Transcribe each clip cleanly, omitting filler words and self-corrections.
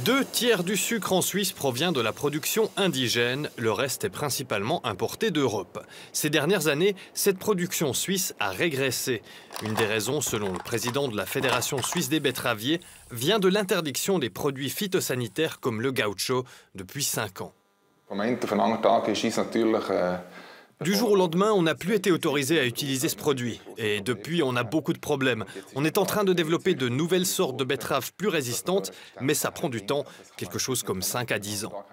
2 tiers du sucre en Suisse provient de la production indigène, le reste est principalement importé d'Europe. Ces dernières années, cette production suisse a régressé. Une des raisons, selon le président de la Fédération suisse des betteraviers, vient de l'interdiction des produits phytosanitaires comme le gaucho depuis 5 ans. Du jour au lendemain, on n'a plus été autorisé à utiliser ce produit. Et depuis, on a beaucoup de problèmes. On est en train de développer de nouvelles sortes de betteraves plus résistantes, mais ça prend du temps, quelque chose comme 5 à 10 ans.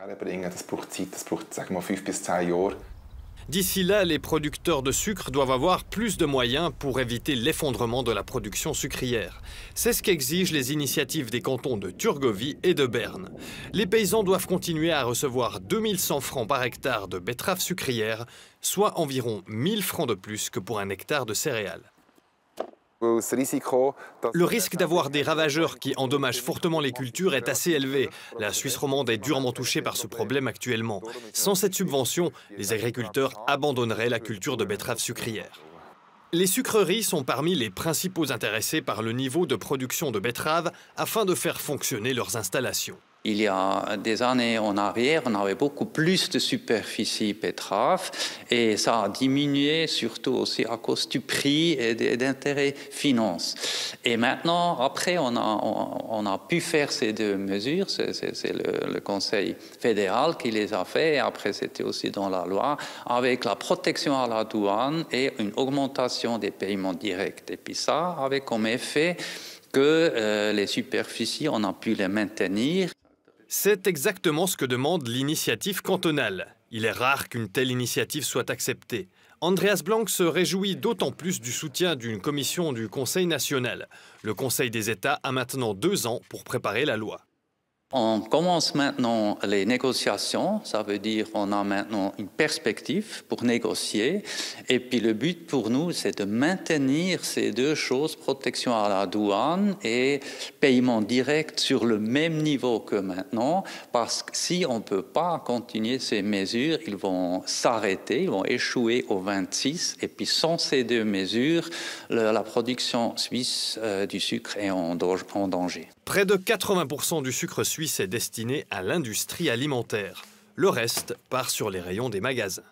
D'ici là, les producteurs de sucre doivent avoir plus de moyens pour éviter l'effondrement de la production sucrière. C'est ce qu'exigent les initiatives des cantons de Thurgovie et de Berne. Les paysans doivent continuer à recevoir 2100 francs par hectare de betteraves sucrières, soit environ 1000 francs de plus que pour un hectare de céréales. Le risque d'avoir des ravageurs qui endommagent fortement les cultures est assez élevé. La Suisse romande est durement touchée par ce problème actuellement. Sans cette subvention, les agriculteurs abandonneraient la culture de betteraves sucrières. Les sucreries sont parmi les principaux intéressés par le niveau de production de betteraves afin de faire fonctionner leurs installations. Il y a des années en arrière, on avait beaucoup plus de superficie betterave et ça a diminué surtout aussi à cause du prix et d'intérêts finances. Et maintenant, après, on a pu faire ces 2 mesures, c'est le Conseil fédéral qui les a fait, et après c'était aussi dans la loi, avec la protection à la douane et une augmentation des paiements directs. Et puis ça avait comme effet que les superficies, on a pu les maintenir. C'est exactement ce que demande l'initiative cantonale. Il est rare qu'une telle initiative soit acceptée. Andreas Blank se réjouit d'autant plus du soutien d'une commission du Conseil national. Le Conseil des États a maintenant 2 ans pour préparer la loi. On commence maintenant les négociations, ça veut dire qu'on a maintenant une perspective pour négocier. Et puis le but pour nous, c'est de maintenir ces 2 choses, protection à la douane et paiement direct sur le même niveau que maintenant. Parce que si on ne peut pas continuer ces mesures, ils vont s'arrêter, ils vont échouer au 26. Et puis sans ces 2 mesures, la production suisse du sucre est en danger. Près de 80% du sucre suisse est destiné à l'industrie alimentaire. Le reste part sur les rayons des magasins.